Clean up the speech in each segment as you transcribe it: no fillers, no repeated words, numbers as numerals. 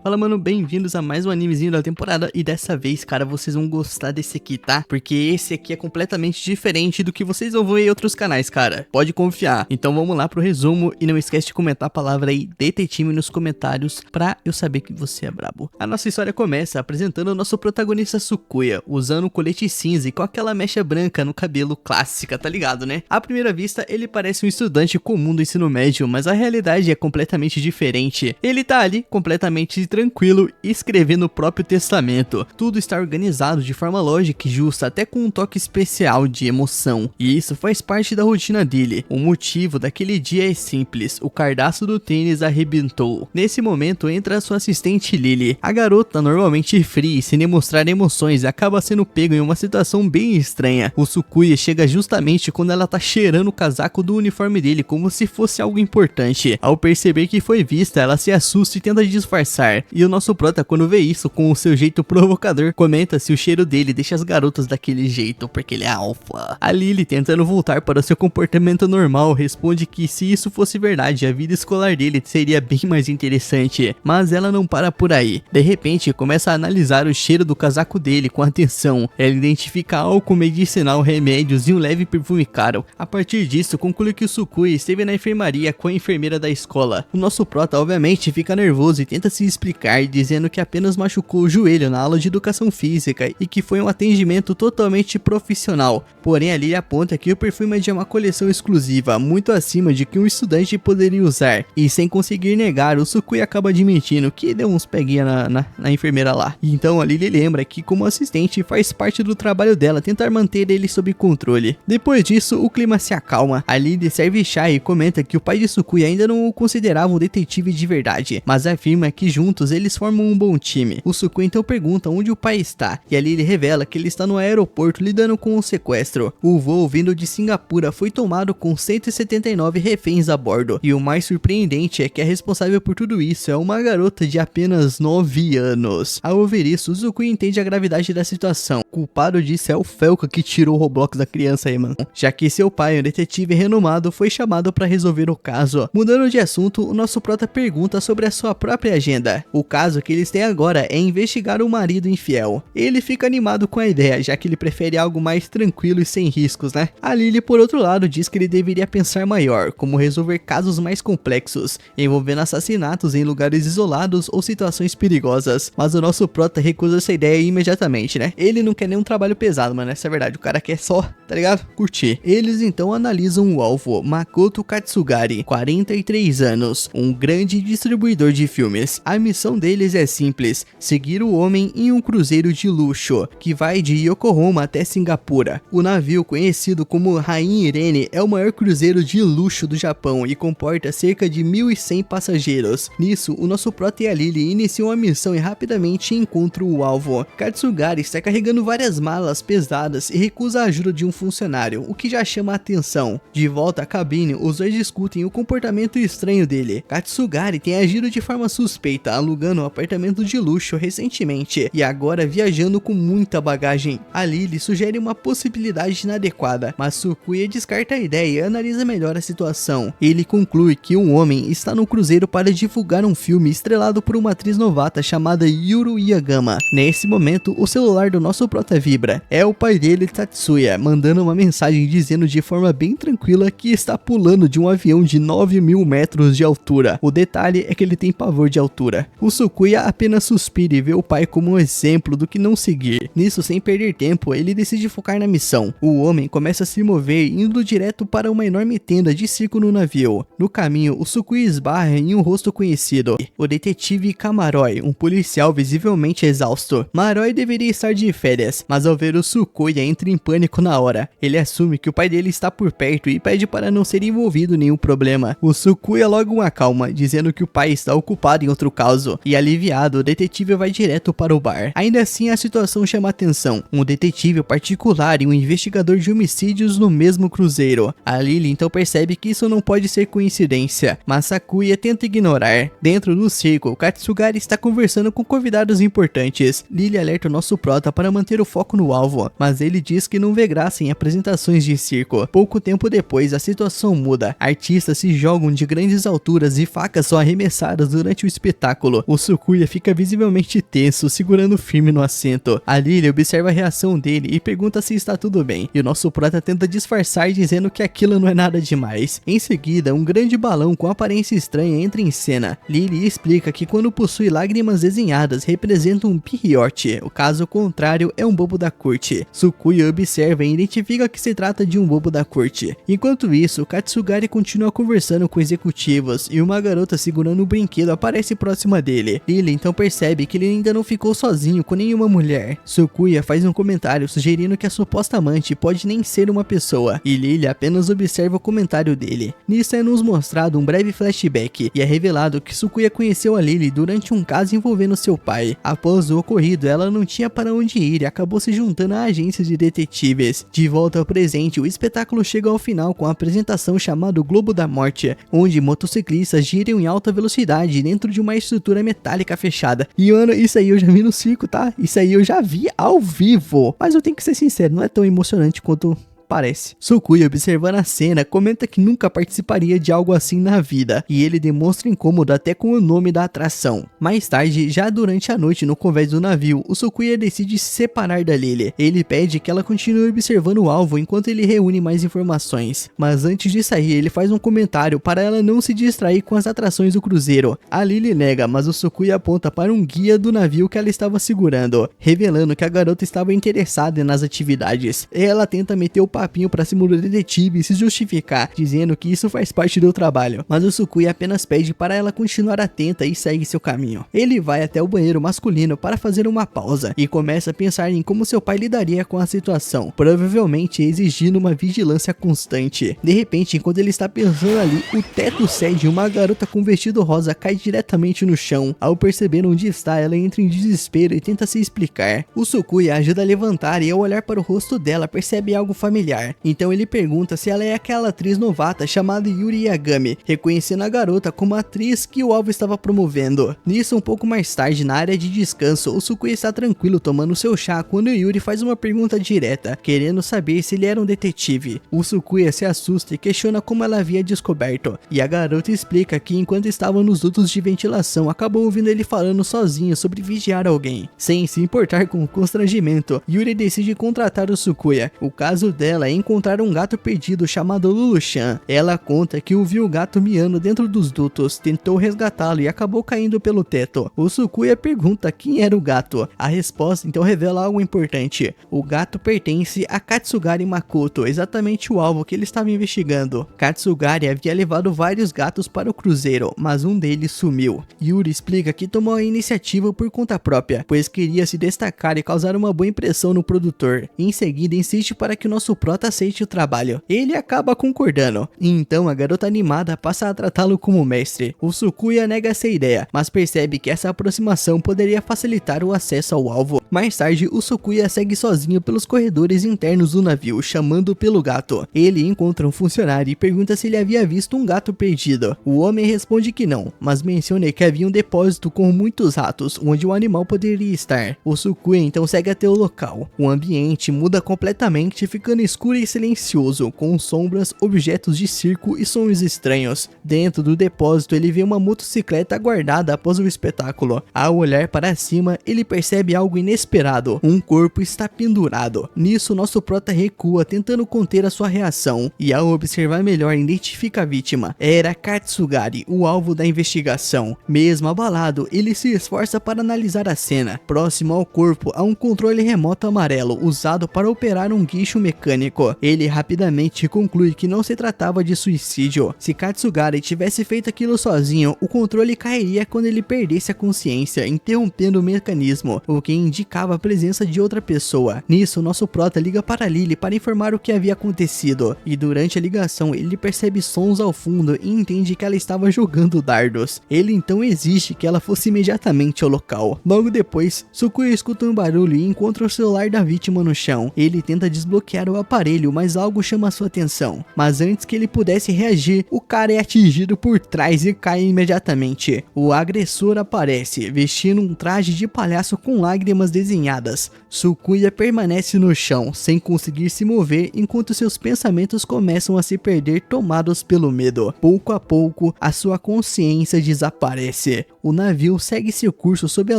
Fala, mano, bem-vindos a mais um animezinho da temporada. E dessa vez, cara, vocês vão gostar desse aqui, tá? Porque esse aqui é completamente diferente do que vocês vão ver em outros canais, cara. Pode confiar. Então vamos lá pro resumo. E não esquece de comentar a palavra aí, detetive, nos comentários, pra eu saber que você é brabo. A nossa história começa apresentando o nosso protagonista Sukuya, usando um colete cinza e com aquela mecha branca no cabelo clássica, tá ligado, né? À primeira vista, ele parece um estudante comum do ensino médio, mas a realidade é completamente diferente. Ele tá ali, completamente tranquilo, escrevendo o próprio testamento. Tudo está organizado de forma lógica e justa, até com um toque especial de emoção. E isso faz parte da rotina dele. O motivo daquele dia é simples: o cardaço do tênis arrebentou. Nesse momento entra sua assistente Lily. A garota, normalmente fria e sem demonstrar emoções, acaba sendo pega em uma situação bem estranha. O Sukuya chega justamente quando ela tá cheirando o casaco do uniforme dele como se fosse algo importante. Ao perceber que foi vista, ela se assusta e tenta disfarçar. E o nosso prota, quando vê isso com o seu jeito provocador, comenta se o cheiro dele deixa as garotas daquele jeito, porque ele é alfa. A Lily, tentando voltar para o seu comportamento normal, responde que se isso fosse verdade, a vida escolar dele seria bem mais interessante. Mas ela não para por aí. De repente, começa a analisar o cheiro do casaco dele com atenção. Ela identifica álcool medicinal, remédios e um leve perfume caro. A partir disso, conclui que o Sukuya esteve na enfermaria com a enfermeira da escola. O nosso prota, obviamente, fica nervoso e tenta se explicar, dizendo que apenas machucou o joelho na aula de educação física e que foi um atendimento totalmente profissional. Porém, ali aponta que o perfume é de uma coleção exclusiva, muito acima de que um estudante poderia usar. E sem conseguir negar, o Sukuya acaba admitindo que deu uns peguinha na enfermeira lá. Então ali ele lembra que, como assistente, faz parte do trabalho dela tentar manter ele sob controle. Depois disso, o clima se acalma. A Lily serve chá e comenta que o pai de Sukuya ainda não o considerava um detetive de verdade, mas afirma que juntos eles formam um bom time. O Sukuya então pergunta onde o pai está, e ali ele revela que ele está no aeroporto lidando com um sequestro. O voo vindo de Singapura foi tomado com 179 reféns a bordo, e o mais surpreendente é que a responsável por tudo isso é uma garota de apenas 9 anos. Ao ouvir isso, o Sukuya entende a gravidade da situação. O culpado disso é o Felka, que tirou o Roblox da criança aí, mano. Já que seu pai, um detetive renomado, foi chamado para resolver o caso. Mudando de assunto, o nosso prota pergunta sobre a sua própria agenda. O caso que eles têm agora é investigar o marido infiel. Ele fica animado com a ideia, já que ele prefere algo mais tranquilo e sem riscos, né? A Lily, por outro lado, diz que ele deveria pensar maior, como resolver casos mais complexos, envolvendo assassinatos em lugares isolados ou situações perigosas. Mas o nosso prota recusa essa ideia imediatamente, né? Ele não quer nenhum trabalho pesado, mano, essa é a verdade. O cara quer só, tá ligado? Curtir. Eles então analisam o alvo, Makoto Katsugari, 43 anos, um grande distribuidor de filmes. A missão deles é simples: seguir o homem em um cruzeiro de luxo, que vai de Yokohama até Singapura. O navio, conhecido como Rainha Irene, é o maior cruzeiro de luxo do Japão e comporta cerca de 1.100 passageiros. Nisso, o nosso prota e a Lily iniciam a missão e rapidamente encontram o alvo. Katsugari está carregando várias malas pesadas e recusa a ajuda de um funcionário, o que já chama a atenção. De volta à cabine, os dois discutem o comportamento estranho dele. Katsugari tem agido de forma suspeita, alugando um apartamento de luxo recentemente e agora viajando com muita bagagem. A Lily sugere uma possibilidade inadequada, mas Sukuya descarta a ideia e analisa melhor a situação. Ele conclui que um homem está no cruzeiro para divulgar um filme estrelado por uma atriz novata chamada Yuru Yagama. Nesse momento, o celular do nosso prota vibra. É o pai dele, Tatsuya, mandando uma mensagem dizendo de forma bem tranquila que está pulando de um avião de 9.000 metros de altura. O detalhe é que ele tem pavor de altura. O Sukuya apenas suspira e vê o pai como um exemplo do que não seguir. Nisso, sem perder tempo, ele decide focar na missão. O homem começa a se mover, indo direto para uma enorme tenda de circo no navio. No caminho, o Sukuya esbarra em um rosto conhecido: o detetive Kamaroi, um policial visivelmente exausto. Maroi deveria estar de férias, mas ao ver o Sukuya entra em pânico na hora. Ele assume que o pai dele está por perto e pede para não ser envolvido em nenhum problema. O Sukuya logo o acalma, dizendo que o pai está ocupado em outro caso, e aliviado, o detetive vai direto para o bar. Ainda assim, a situação chama atenção: um detetive particular e um investigador de homicídios no mesmo cruzeiro. A Lily então percebe que isso não pode ser coincidência, mas Sakuya tenta ignorar. Dentro do circo, Katsugari está conversando com convidados importantes. Lily alerta o nosso prota para manter o foco no alvo, mas ele diz que não vê graça em apresentações de circo. Pouco tempo depois, a situação muda. Artistas se jogam de grandes alturas e facas são arremessadas durante o espetáculo. espetáculo. O Sukuya fica visivelmente tenso, segurando firme no assento. A Lily observa a reação dele e pergunta se está tudo bem, e o nosso prota tenta disfarçar dizendo que aquilo não é nada demais. Em seguida, um grande balão com aparência estranha entra em cena. Lily explica que quando possui lágrimas desenhadas representa um piriote, o caso contrário é um bobo da corte. Sukuya observa e identifica que se trata de um bobo da corte. Enquanto isso, Katsugari continua conversando com executivos e uma garota segurando um brinquedo aparece próxima dele. Lily então percebe que ele ainda não ficou sozinho com nenhuma mulher. Sukuya faz um comentário sugerindo que a suposta amante pode nem ser uma pessoa, e Lily apenas observa o comentário dele. Nisso é nos mostrado um breve flashback, e é revelado que Sukuya conheceu a Lily durante um caso envolvendo seu pai. Após o ocorrido, ela não tinha para onde ir e acabou se juntando à agência de detetives. De volta ao presente, o espetáculo chega ao final com a apresentação chamada Globo da Morte, onde motociclistas giram em alta velocidade dentro de uma estrutura metálica fechada. E mano, isso aí eu já vi no circo, tá? Isso aí eu já vi ao vivo. Mas eu tenho que ser sincero, não é tão emocionante quanto parece. Sukuya, observando a cena, comenta que nunca participaria de algo assim na vida, e ele demonstra incômodo até com o nome da atração. Mais tarde, já durante a noite no convés do navio, o Sukuya decide se separar da Lily. Ele pede que ela continue observando o alvo enquanto ele reúne mais informações. Mas antes de sair, ele faz um comentário para ela não se distrair com as atrações do cruzeiro. A Lily nega, mas o Sukuya aponta para um guia do navio que ela estava segurando, revelando que a garota estava interessada nas atividades. Ela tenta meter o papinho pra cima do detetive e se justificar, dizendo que isso faz parte do trabalho, mas o Sukuya apenas pede para ela continuar atenta e segue seu caminho. Ele vai até o banheiro masculino para fazer uma pausa e começa a pensar em como seu pai lidaria com a situação, provavelmente exigindo uma vigilância constante. De repente, enquanto ele está pensando ali, o teto cede e uma garota com vestido rosa cai diretamente no chão. Ao perceber onde está, ela entra em desespero e tenta se explicar. O Sukuya ajuda a levantar e ao olhar para o rosto dela percebe algo familiar. Então ele pergunta se ela é aquela atriz novata chamada Yuri Yagami, reconhecendo a garota como a atriz que o alvo estava promovendo. Nisso, um pouco mais tarde, na área de descanso, o Sukuya está tranquilo tomando seu chá quando Yuri faz uma pergunta direta, querendo saber se ele era um detetive. O Sukuya se assusta e questiona como ela havia descoberto, e a garota explica que enquanto estava nos dutos de ventilação, acabou ouvindo ele falando sozinho sobre vigiar alguém. Sem se importar com o constrangimento, Yuri decide contratar o Sukuya. O caso dela é encontrar um gato perdido chamado Lulu-chan. Ela conta que viu o gato miando dentro dos dutos, tentou resgatá-lo e acabou caindo pelo teto. O Sukuya pergunta quem era o gato. A resposta então revela algo importante. O gato pertence a Katsugari Makoto, exatamente o alvo que ele estava investigando. Katsugari havia levado vários gatos para o cruzeiro, mas um deles sumiu. Yuri explica que tomou a iniciativa por conta própria, pois queria se destacar e causar uma boa impressão no produtor. Em seguida, insiste para que o nosso prota aceite o trabalho. Ele acaba concordando, e então a garota animada passa a tratá-lo como mestre. O Sukuya nega essa ideia, mas percebe que essa aproximação poderia facilitar o acesso ao alvo. Mais tarde, o Sukuya segue sozinho pelos corredores internos do navio, chamando pelo gato. Ele encontra um funcionário e pergunta se ele havia visto um gato perdido. O homem responde que não, mas menciona que havia um depósito com muitos ratos, onde o animal poderia estar. O Sukuya então segue até o local. O ambiente muda completamente, ficando escuro e silencioso, com sombras, objetos de circo e sons estranhos. Dentro do depósito, ele vê uma motocicleta guardada após o espetáculo. Ao olhar para cima, ele percebe algo inesperado. Um corpo está pendurado. Nisso, nosso prota recua, tentando conter a sua reação, e ao observar melhor, identifica a vítima. Era Katsugari, o alvo da investigação. Mesmo abalado, ele se esforça para analisar a cena. Próximo ao corpo, há um controle remoto amarelo, usado para operar um guincho mecânico. Ele rapidamente conclui que não se tratava de suicídio. Se Katsugari tivesse feito aquilo sozinho, o controle cairia quando ele perdesse a consciência, interrompendo o mecanismo, o que indicava a presença de outra pessoa. Nisso, nosso prota liga para Lily para informar o que havia acontecido, e durante a ligação ele percebe sons ao fundo e entende que ela estava jogando dardos. Ele então exige que ela fosse imediatamente ao local. Logo depois, Sukuya escuta um barulho e encontra o celular da vítima no chão. Ele tenta desbloquear o aparelho, mas algo chama sua atenção. Mas antes que ele pudesse reagir, o cara é atingido por trás e cai imediatamente. O agressor aparece, vestindo um traje de palhaço com lágrimas desenhadas. Sukuya permanece no chão, sem conseguir se mover, enquanto seus pensamentos começam a se perder, tomados pelo medo. Pouco a pouco, a sua consciência desaparece. o navio segue seu curso sob a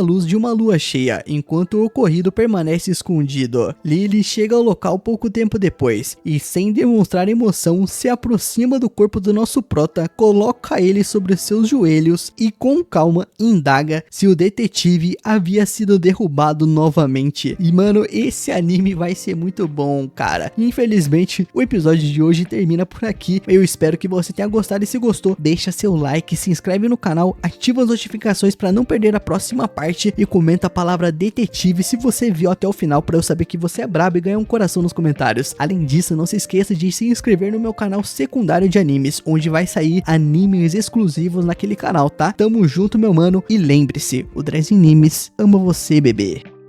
luz de uma lua cheia, enquanto o ocorrido permanece escondido. Lily chega ao local pouco tempo depois, e sem demonstrar emoção, se aproxima do corpo do nosso prota, coloca ele sobre seus joelhos e com calma indaga se o detetive havia sido derrubado novamente. E mano, esse anime vai ser muito bom, cara. Infelizmente, o episódio de hoje termina por aqui. Eu espero que você tenha gostado, e se gostou, deixa seu like, se inscreve no canal, ativa as notificações para não perder a próxima parte e comenta a palavra detetive se você viu até o final, para eu saber que você é brabo e ganhar um coração nos comentários. Além disso, não se esqueça de se inscrever no meu canal secundário de animes, onde vai sair animes exclusivos naquele canal, tá? Tamo junto, meu mano, e lembre-se, o Dress Animes ama você, bebê.